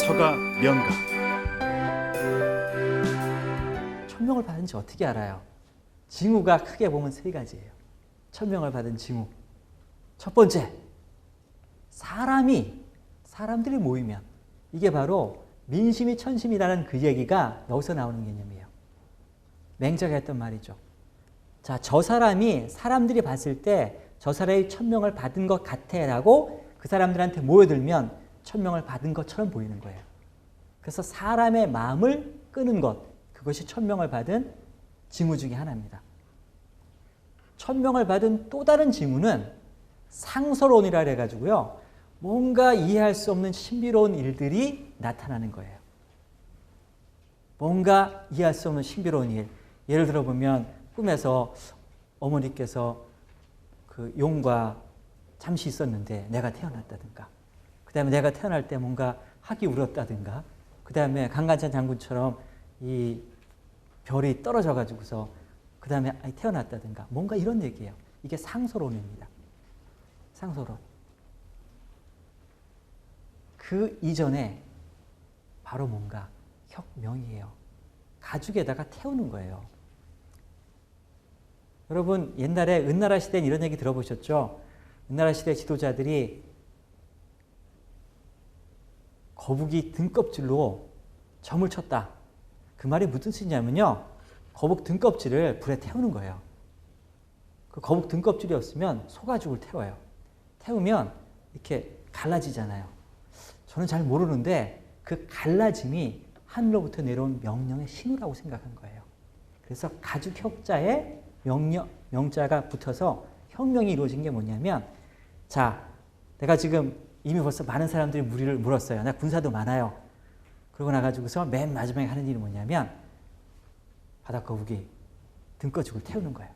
서가 명가. 천명을 받은지 어떻게 알아요? 징후가 크게 보면 세 가지예요. 천명을 받은 징후. 첫 번째, 사람들이 모이면, 이게 바로 민심이 천심이라는 그 얘기가 여기서 나오는 개념이에요. 맹자가 했던 말이죠. 자, 저 사람이 사람들이 봤을 때 저 사람이 천명을 받은 것 같아라고 그 사람들한테 모여들면 천명을 받은 것처럼 보이는 거예요. 그래서 사람의 마음을 끄는 것, 그것이 천명을 받은 징후 중에 하나입니다. 천명을 받은 또 다른 징후는 상서론이라 해가지고요, 뭔가 이해할 수 없는 신비로운 일들이 나타나는 거예요. 뭔가 이해할 수 없는 신비로운 일. 예를 들어 보면 꿈에서 어머니께서 그 용과 잠시 있었는데 내가 태어났다든가, 그 다음에 내가 태어날 때 뭔가 학이 울었다든가, 그 다음에 강간찬 장군처럼 이 별이 떨어져 가지고서 그 다음에 태어났다든가, 뭔가 이런 얘기예요. 이게 상서론입니다. 상서론. 그 이전에 바로 뭔가 혁명이에요. 가죽에다가 태우는 거예요. 여러분, 옛날에 은나라 시대엔 이런 얘기 들어보셨죠? 은나라 시대 지도자들이 거북이 등껍질로 점을 쳤다. 그 말이 무슨 뜻이냐면요, 거북 등껍질을 불에 태우는 거예요. 그 거북 등껍질이었으면 소가죽을 태워요. 태우면 이렇게 갈라지잖아요. 저는 잘 모르는데 그 갈라짐이 하늘로부터 내려온 명령의 신호라고 생각한 거예요. 그래서 가죽 혁자에 명자가 붙어서 혁명이 이루어진 게 뭐냐면, 자, 내가 지금 이미 벌써 많은 사람들이 무리를 물었어요. 나 군사도 많아요. 그러고 나가지고서 맨 마지막에 하는 일이 뭐냐면 바다거북이 등꺼죽을 태우는 거예요.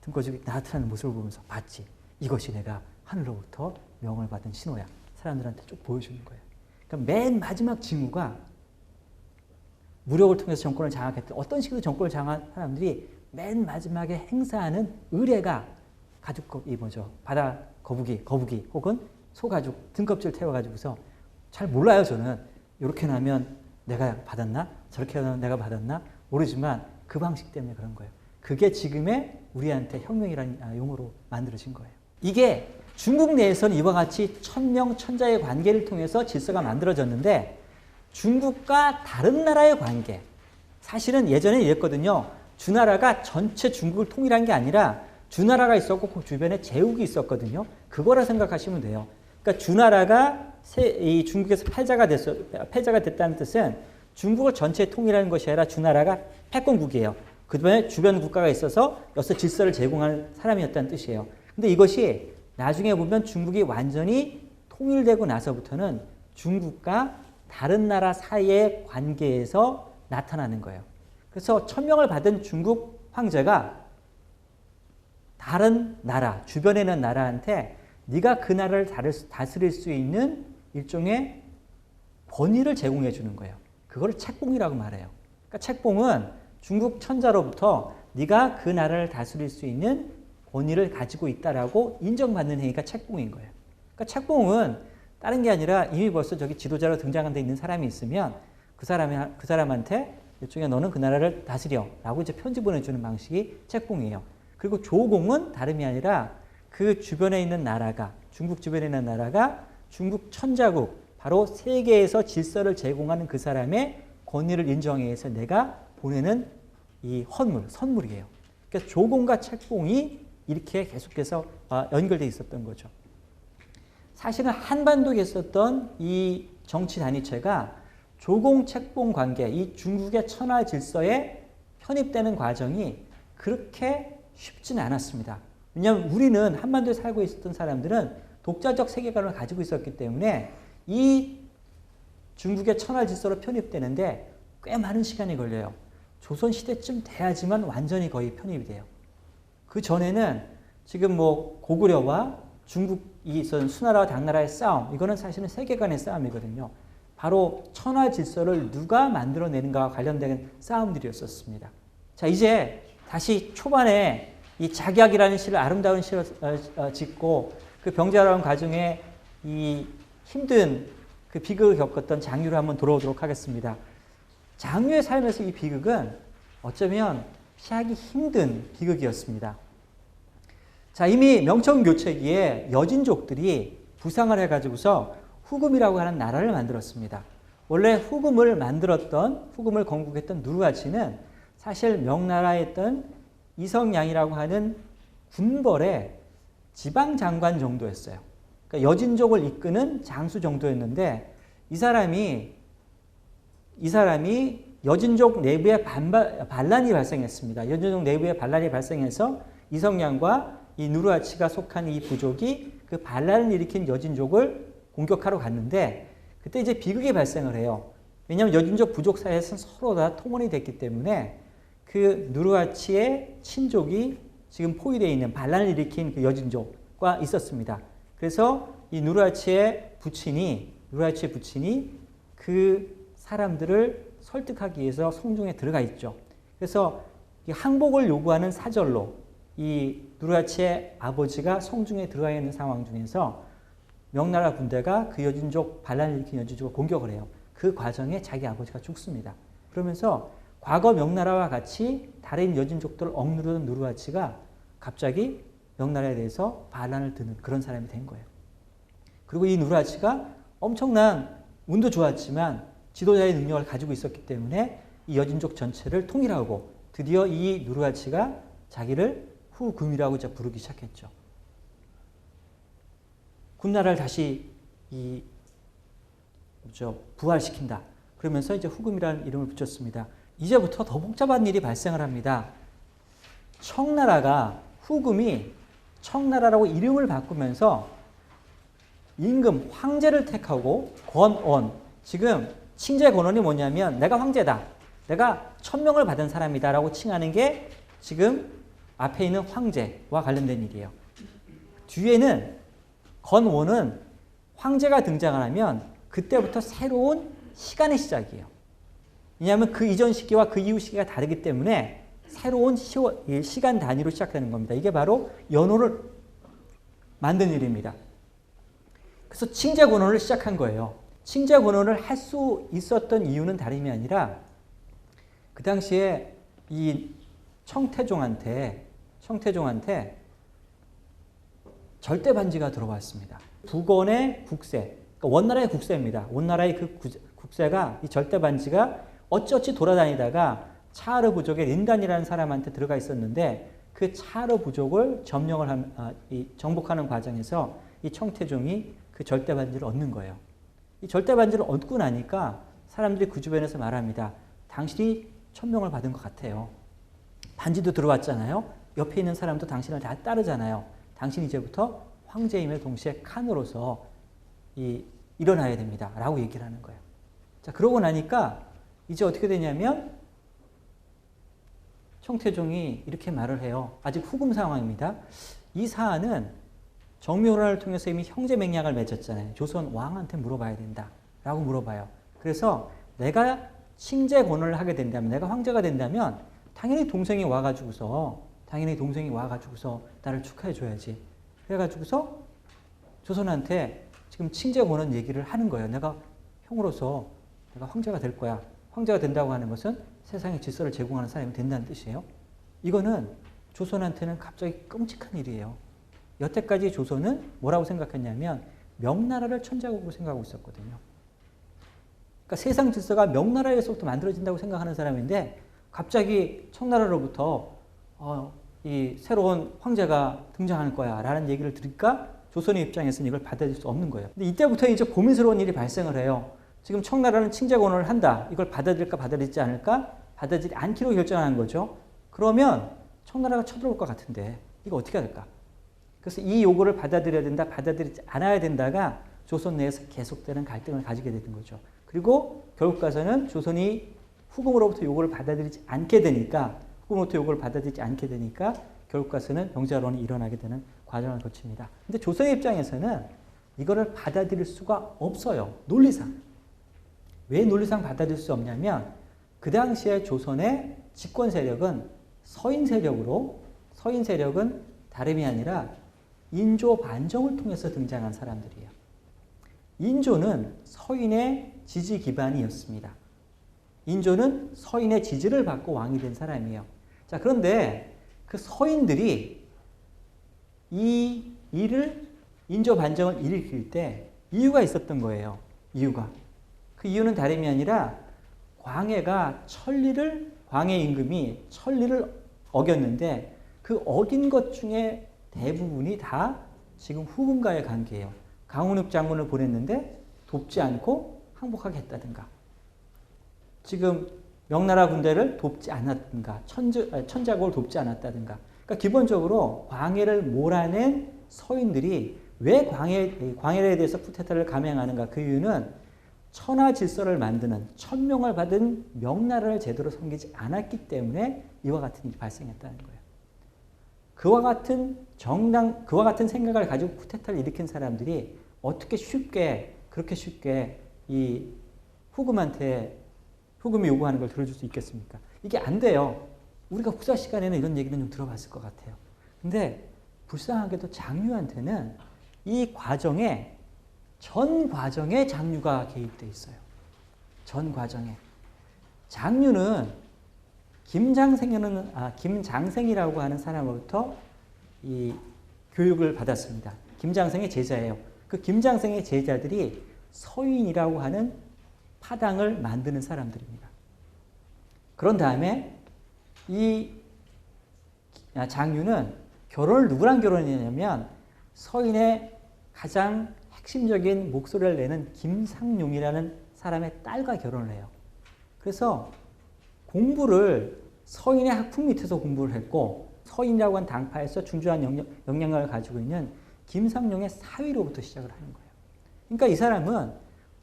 등꺼죽이 나타나는 모습을 보면서 봤지. 이것이 내가 하늘로부터 명을 받은 신호야. 사람들한테 쭉 보여주는 거예요. 그러니까 맨 마지막 징후가 무력을 통해서 정권을 장악했던, 어떤 식으로 정권을 장악한 사람들이 맨 마지막에 행사하는 의례가 바다 거북이 혹은 소가죽 등껍질 태워가지고서, 잘 몰라요 저는. 이렇게 나면 내가 받았나? 저렇게 하면 내가 받았나? 모르지만 그 방식 때문에 그런 거예요. 그게 지금의 우리한테 혁명이라는 용어로 만들어진 거예요. 이게 중국 내에서는 이와 같이 천명 천자의 관계를 통해서 질서가 만들어졌는데, 중국과 다른 나라의 관계, 사실은 예전에 이랬거든요. 주나라가 전체 중국을 통일한 게 아니라 주나라가 있었고 그 주변에 제국이 있었거든요. 그거라 생각하시면 돼요. 그러니까 주나라가 이 중국에서 패자가 됐다는 뜻은 중국을 전체 통일하는 것이 아니라 주나라가 패권국이에요. 그다음에 주변 국가가 있어서 여기서 질서를 제공하는 사람이었다는 뜻이에요. 근데 이것이 나중에 보면 중국이 완전히 통일되고 나서부터는 중국과 다른 나라 사이의 관계에서 나타나는 거예요. 그래서 천명을 받은 중국 황제가 다른 나라, 주변에 있는 나라한테 네가 그 나라를 다스릴 수 있는 일종의 권위를 제공해 주는 거예요. 그걸 책봉이라고 말해요. 그러니까 책봉은 중국 천자로부터 네가 그 나라를 다스릴 수 있는 권위를 가지고 있다라고 인정받는 행위가 책봉인 거예요. 그러니까 책봉은 다른 게 아니라 이미 벌써 저기 지도자로 등장한 데 있는 사람이 있으면 그 사람한테 일종의 너는 그 나라를 다스려 라고 이제 편지 보내주는 방식이 책봉이에요. 그리고 조공은 다름이 아니라 그 주변에 있는 나라가, 중국 주변에 있는 나라가 중국 천자국, 바로 세계에서 질서를 제공하는 그 사람의 권위를 인정해서 내가 보내는 이 선물이에요. 그러니까 조공과 책봉이 이렇게 계속해서 연결되어 있었던 거죠. 사실은 한반도에 있었던 이 정치 단위체가 조공, 책봉 관계, 이 중국의 천하 질서에 편입되는 과정이 그렇게 쉽지는 않았습니다. 왜냐하면 우리는 한반도에 살고 있었던 사람들은 독자적 세계관을 가지고 있었기 때문에 이 중국의 천하 질서로 편입되는데 꽤 많은 시간이 걸려요. 조선시대쯤 돼야지만 완전히 거의 편입이 돼요. 그 전에는 지금 뭐 고구려와 중국이 있었던 수나라와 당나라의 싸움, 이거는 사실은 세계관의 싸움이거든요. 바로 천하 질서를 누가 만들어내는가와 관련된 싸움들이었었습니다. 자, 이제 다시 초반에 이 작약이라는 시를, 아름다운 시를 짓고 그 병자라는 과정에 이 힘든 그 비극을 겪었던 장유로 한번 돌아오도록 하겠습니다. 장유의 삶에서 이 비극은 어쩌면 피하기 힘든 비극이었습니다. 자, 이미 명청교체기에 여진족들이 부상을 해가지고서 후금이라고 하는 나라를 만들었습니다. 원래 후금을 건국했던 누르하치는 사실 명나라에 있던 이성양이라고 하는 군벌의 지방장관 정도였어요. 그러니까 여진족을 이끄는 장수 정도였는데 이 사람이 여진족 내부에 반란이 발생했습니다. 여진족 내부에 반란이 발생해서 이성양과 이 누르하치가 속한 이 부족이 그 반란을 일으킨 여진족을 공격하러 갔는데 그때 이제 비극이 발생을 해요. 왜냐하면 여진족 부족 사이에서는 서로 다 통혼이 됐기 때문에 그 누르하치의 친족이 지금 포위되어 있는 반란을 일으킨 그 여진족과 있었습니다. 그래서 이 누르하치의 부친이 그 사람들을 설득하기 위해서 성중에 들어가 있죠. 그래서 항복을 요구하는 사절로 이 누르하치의 아버지가 성중에 들어가 있는 상황 중에서 명나라 군대가 그 여진족, 반란을 일으킨 여진족을 공격을 해요. 그 과정에 자기 아버지가 죽습니다. 그러면서 과거 명나라와 같이 다른 여진족들을 억누르던 누르하치가 갑자기 명나라에 대해서 반란을 드는 그런 사람이 된 거예요. 그리고 이 누르하치가 엄청난 운도 좋았지만 지도자의 능력을 가지고 있었기 때문에 이 여진족 전체를 통일하고 드디어 이 누르하치가 자기를 후금이라고 이제 부르기 시작했죠. 군나라를 다시 부활시킨다. 그러면서 이제 후금이라는 이름을 붙였습니다. 이제부터 더 복잡한 일이 발생을 합니다. 후금이 청나라라고 이름을 바꾸면서 임금, 황제를 택하고 권원, 지금 칭제 권원이 뭐냐면 내가 황제다. 내가 천명을 받은 사람이다 라고 칭하는 게 지금 앞에 있는 황제와 관련된 일이에요. 뒤에는 건원은 황제가 등장을 하면 그때부터 새로운 시간의 시작이에요. 왜냐하면 그 이전 시기와 그 이후 시기가 다르기 때문에 새로운 시간 단위로 시작되는 겁니다. 이게 바로 연호를 만든 일입니다. 그래서 칭제 권원을 시작한 거예요. 칭제 권원을 할 수 있었던 이유는 다름이 아니라 그 당시에 이 청태종한테 절대 반지가 들어왔습니다. 북원의 국세, 그러니까 원나라의 국세입니다. 원나라의 그 국세가 이 절대 반지가 어찌어찌 돌아다니다가 차르 부족의 린단이라는 사람한테 들어가 있었는데 그 차르 부족을 정복하는 과정에서 이 청태종이 그 절대 반지를 얻는 거예요. 이 절대 반지를 얻고 나니까 사람들이 그 주변에서 말합니다. 당신이 천명을 받은 것 같아요. 반지도 들어왔잖아요. 옆에 있는 사람도 당신을 다 따르잖아요. 당신이 이제부터 황제임에 동시에 칸으로서 일어나야 됩니다. 라고 얘기를 하는 거예요. 자, 그러고 나니까 이제 어떻게 되냐면 청태종이 이렇게 말을 해요. 아직 후금 상황입니다. 이 사안은 정묘호란을 통해서 이미 형제 맹약을 맺었잖아요. 조선 왕한테 물어봐야 된다. 라고 물어봐요. 그래서 내가 칭제 권한을 하게 된다면, 내가 황제가 된다면 당연히 동생이 와가지고서 나를 축하해줘야지. 그래가지고서 조선한테 지금 칭제 권한 얘기를 하는 거예요. 내가 형으로서 내가 황제가 될 거야. 황제가 된다고 하는 것은 세상에 질서를 제공하는 사람이 된다는 뜻이에요. 이거는 조선한테는 갑자기 끔찍한 일이에요. 여태까지 조선은 뭐라고 생각했냐면 명나라를 천자국으로 생각하고 있었거든요. 그러니까 세상 질서가 명나라에서부터 만들어진다고 생각하는 사람인데 갑자기 청나라로부터 이 새로운 황제가 등장할 거야 라는 얘기를 들으니까 조선의 입장에서는 이걸 받아들일 수 없는 거예요. 근데 이때부터 이제 고민스러운 일이 발생을 해요. 지금 청나라는 칭제 권한을 한다. 이걸 받아들일까 받아들이지 않을까? 받아들이지 않기로 결정하는 거죠. 그러면 청나라가 쳐들어올 것 같은데 이거 어떻게 할까? 그래서 이 요구를 받아들여야 된다, 받아들이지 않아야 된다가 조선 내에서 계속되는 갈등을 가지게 되는 거죠. 그리고 결국 가서는 조선이 후금으로부터 요구를 받아들이지 않게 되니까 결국 가서는 병자론이 일어나게 되는 과정을 거칩니다. 근데 조선의 입장에서는 이거를 받아들일 수가 없어요. 논리상. 왜 논리상 받아들일 수 없냐면 그 당시에 조선의 집권 세력은 서인 세력은 다름이 아니라 인조 반정을 통해서 등장한 사람들이에요. 인조는 서인의 지지 기반이었습니다. 인조는 서인의 지지를 받고 왕이 된 사람이에요. 자, 그런데 그 서인들이 이 일을 인조 반정을 일으킬 때 이유가 있었던 거예요. 이유가. 그 이유는 다름이 아니라 광해 임금이 천리를 어겼는데 그 어긴 것 중에 대부분이 다 지금 후금과의 관계예요. 강훈욱 장군을 보냈는데 돕지 않고 항복하게 했다든가, 지금 명나라 군대를 돕지 않았든가, 천자국을 돕지 않았다든가. 그러니까 기본적으로 광해를 몰아낸 서인들이 왜 광해에 대해서 쿠데타를 감행하는가? 그 이유는 천하 질서를 만드는 천명을 받은 명나라를 제대로 섬기지 않았기 때문에 이와 같은 일이 발생했다는 거예요. 그와 같은 생각을 가지고 쿠데타를 일으킨 사람들이 어떻게 그렇게 쉽게 이 후금이 요구하는 걸 들어줄 수 있겠습니까? 이게 안 돼요. 우리가 국사 시간에는 이런 얘기는 좀 들어봤을 것 같아요. 근데 불쌍하게도 장류한테는 전 과정에 장류가 개입돼 있어요. 전 과정에. 장류는 김장생이라고 하는 사람으로부터 이 교육을 받았습니다. 김장생의 제자예요. 그 김장생의 제자들이 서인이라고 하는 파당을 만드는 사람들입니다. 그런 다음에 이 장류는 누구랑 결혼했냐면 서인의 가장 핵심적인 목소리를 내는 김상룡이라는 사람의 딸과 결혼을 해요. 그래서 공부를 서인의 학풍 밑에서 공부를 했고, 서인이라고 한 당파에서 중요한 영향력을 가지고 있는 김상룡의 사위로부터 시작을 하는 거예요. 그러니까 이 사람은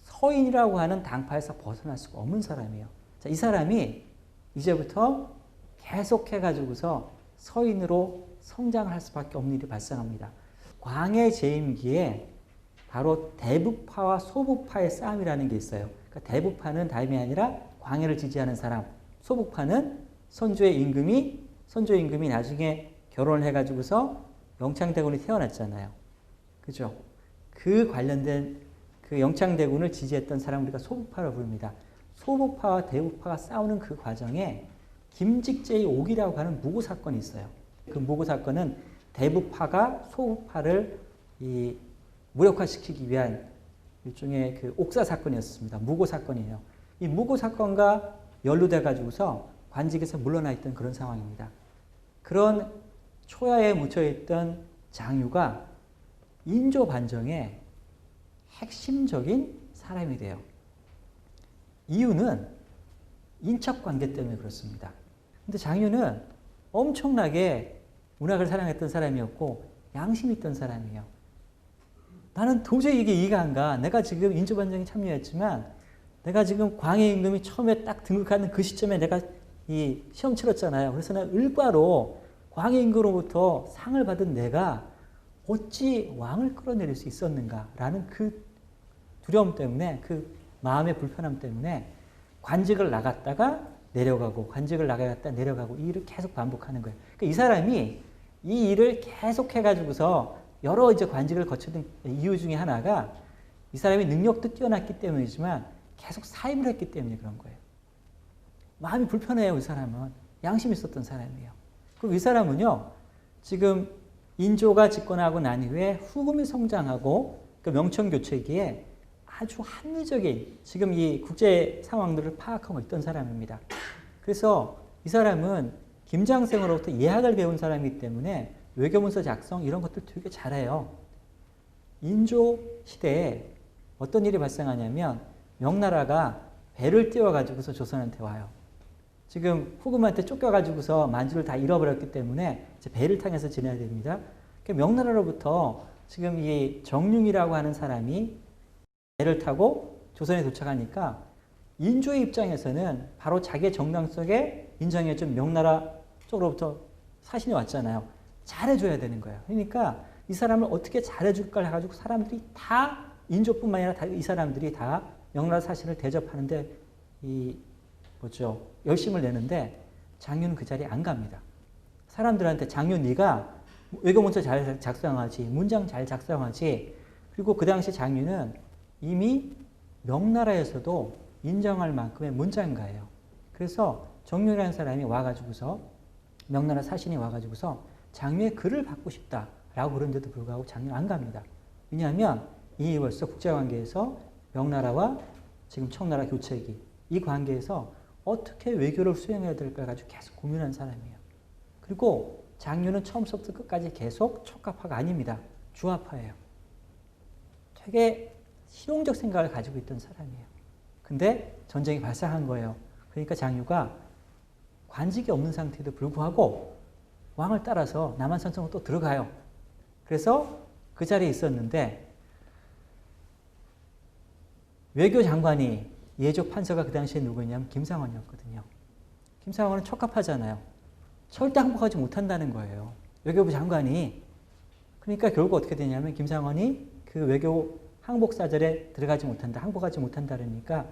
서인이라고 하는 당파에서 벗어날 수가 없는 사람이에요. 자, 이 사람이 이제부터 계속해가지고서 서인으로 성장을 할 수밖에 없는 일이 발생합니다. 광해 재임기에 바로 대북파와 소북파의 싸움이라는 게 있어요. 그러니까 대북파는 다름이 아니라 광해를 지지하는 사람, 소북파는 선조의 임금이 나중에 결혼을 해가지고서 영창대군이 태어났잖아요. 그죠? 그 관련된 그 영창대군을 지지했던 사람을 우리가 소북파라고 부릅니다. 소북파와 대북파가 싸우는 그 과정에 김직제의 옥이라고 하는 무고 사건이 있어요. 그 무고 사건은 대북파가 소북파를 무력화시키기 위한 일종의 그 옥사 사건이었습니다. 무고 사건이에요. 이 무고 사건과 연루돼 가지고서 관직에서 물러나 있던 그런 상황입니다. 그런 초야에 묻혀있던 장유가 인조 반정의 핵심적인 사람이 돼요. 이유는 인척 관계 때문에 그렇습니다. 근데 장유는 엄청나게 문학을 사랑했던 사람이었고 양심이 있던 사람이에요. 나는 도저히 이게 이해가 안 가. 내가 지금 인조 반정에 참여했지만 내가 지금 광해 임금이 처음에 딱 등극하는 그 시점에 내가 이 시험 치렀잖아요. 그래서 내가 을과로 광해 임금으로부터 상을 받은 내가 어찌 왕을 끌어내릴 수 있었는가라는 그 두려움 때문에, 그 마음의 불편함 때문에 관직을 나갔다가 내려가고 이 일을 계속 반복하는 거예요. 그러니까 이 사람이 이 일을 계속 해가지고서 여러 이제 관직을 거치는 이유 중에 하나가 이 사람이 능력도 뛰어났기 때문이지만 계속 사임을 했기 때문에 그런 거예요. 마음이 불편해요. 이 사람은 양심이 있었던 사람이에요. 그리고 이 사람은요, 지금 인조가 집권하고 난 이후에 후금이 성장하고 그 명청교체기에 아주 합리적인 지금 이 국제 상황들을 파악하고 있던 사람입니다. 그래서 이 사람은 김장생으로부터 예학을 배운 사람이기 때문에 외교문서 작성 이런 것들 되게 잘해요. 인조 시대에 어떤 일이 발생하냐면 명나라가 배를 띄워가지고서 조선한테 와요. 지금 후금한테 쫓겨가지고서 만주를 다 잃어버렸기 때문에 이제 배를 타면서 지내야 됩니다. 명나라로부터 지금 이 정융이라고 하는 사람이 배를 타고 조선에 도착하니까 인조의 입장에서는 바로 자기의 정당 속에 인정해준 명나라 쪽으로부터 사신이 왔잖아요. 잘해줘야 되는 거예요. 그러니까 이 사람을 어떻게 잘해줄까 해가지고 사람들이 다 인조뿐만 아니라 이 사람들이 다 명나라 사신을 대접하는데 열심을 내는데 장유는 그 자리에 안 갑니다. 사람들한테 장유 네가 외교문서 잘 작성하지, 문장 잘 작성하지. 그리고 그 당시 장유는 이미 명나라에서도 인정할 만큼의 문장가예요. 그래서 정유라는 사람이 와가지고서 명나라 사신이 와가지고서 장유의 글을 받고 싶다라고 그런데도 불구하고 장유는 안 갑니다. 왜냐하면 이미 벌써 국제관계에서 명나라와 지금 청나라 교체기 이 관계에서 어떻게 외교를 수행해야 될까 가지고 계속 고민한 사람이에요. 그리고 장유는 처음부터 끝까지 계속 촉합파가 아닙니다. 주합파예요. 되게 실용적 생각을 가지고 있던 사람이에요. 근데 전쟁이 발생한 거예요. 그러니까 장유가 관직이 없는 상태에도 불구하고 왕을 따라서 남한산성으로 또 들어가요. 그래서 그 자리에 있었는데 외교장관이 예조 판서가 그 당시에 누구였냐면 김상원이었거든요. 김상원은 촉합하잖아요. 절대 항복하지 못한다는 거예요. 외교부 장관이. 그러니까 결국 어떻게 되냐면 김상원이 그 외교 항복사절에 들어가지 못한다. 항복하지 못한다 그러니까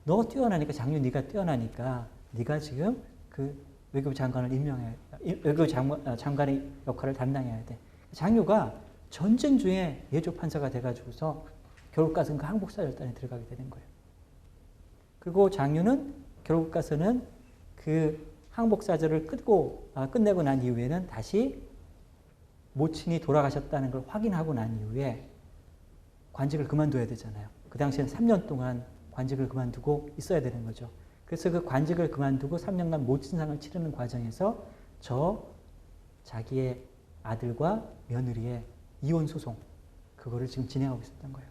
너 뛰어나니까 장유 네가 뛰어나니까 네가 지금 그 외교부 장관을 외교부 장관의 역할을 담당해야 돼. 장유가 전쟁 중에 예조 판사가 돼가지고서 결국 가서는 그 항복사절단에 들어가게 되는 거예요. 그리고 장유는 결국 가서는 그 항복사절을 끝내고 난 이후에는 다시 모친이 돌아가셨다는 걸 확인하고 난 이후에 관직을 그만둬야 되잖아요. 그 당시에는 3년 동안 관직을 그만두고 있어야 되는 거죠. 그래서 그 관직을 그만두고 3년간 모친상을 치르는 과정에서 자기의 아들과 며느리의 이혼 소송 그거를 지금 진행하고 있었던 거예요.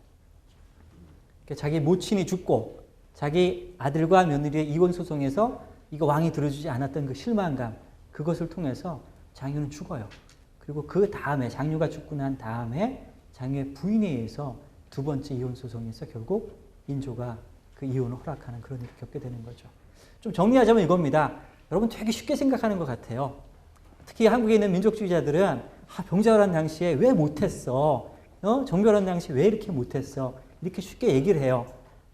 그러니까 자기 모친이 죽고 자기 아들과 며느리의 이혼 소송에서 이거 왕이 들어주지 않았던 그 실망감 그것을 통해서 장유는 죽어요. 그리고 그 다음에 장유가 죽고 난 다음에 장유의 부인에 의해서 두 번째 이혼 소송에서 결국 인조가 그 이혼을 허락하는 그런 일을 겪게 되는 거죠. 좀 정리하자면 이겁니다. 여러분 되게 쉽게 생각하는 것 같아요. 특히 한국에 있는 민족주의자들은 병자호란 당시에 왜 못했어? 정교란 당시에 왜 이렇게 못했어? 이렇게 쉽게 얘기를 해요.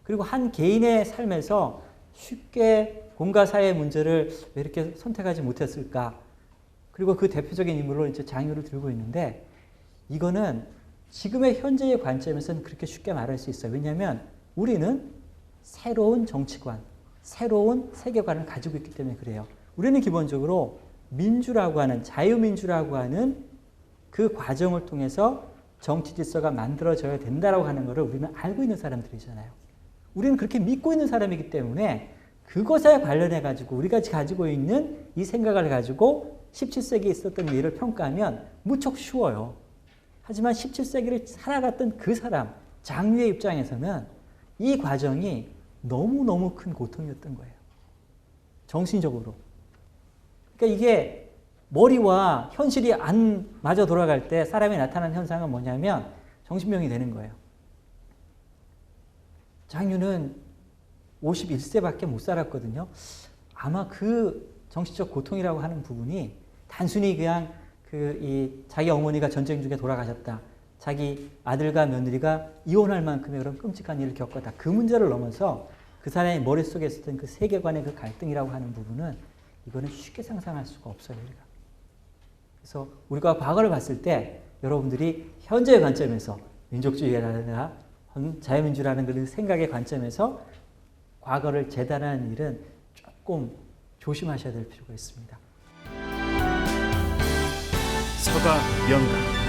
그리고 한 개인의 삶에서 쉽게 공과 사회의 문제를 왜 이렇게 선택하지 못했을까? 그리고 그 대표적인 인물로 이제 장유를 들고 있는데 이거는 지금의 현재의 관점에서는 그렇게 쉽게 말할 수 있어요. 왜냐하면 우리는 새로운 정치관, 새로운 세계관을 가지고 있기 때문에 그래요. 우리는 기본적으로 민주라고 하는, 자유민주라고 하는 그 과정을 통해서 정치 질서가 만들어져야 된다고 하는 것을 우리는 알고 있는 사람들이잖아요. 우리는 그렇게 믿고 있는 사람이기 때문에 그것에 관련해가지고 우리가 가지고 있는 이 생각을 가지고 17세기에 있었던 일을 평가하면 무척 쉬워요. 하지만 17세기를 살아갔던 그 사람, 장유의 입장에서는 이 과정이 너무너무 큰 고통이었던 거예요. 정신적으로. 그러니까 이게 머리와 현실이 안 맞아 돌아갈 때 사람이 나타나는 현상은 뭐냐면 정신병이 되는 거예요. 장유는 51세밖에 못 살았거든요. 아마 그 정신적 고통이라고 하는 부분이 단순히 그냥 자기 어머니가 전쟁 중에 돌아가셨다. 자기 아들과 며느리가 이혼할 만큼의 그런 끔찍한 일을 겪었다. 그 문제를 넘어서 그 사람의 머릿속에 있었던 그 세계관의 그 갈등이라고 하는 부분은 이거는 쉽게 상상할 수가 없어요. 우리가. 그래서 우리가 과거를 봤을 때 여러분들이 현재의 관점에서 민족주의라든가 자유민주라는 그 생각의 관점에서 과거를 재단하는 일은 조금 조심하셔야 될 필요가 있습니다. 서가 명가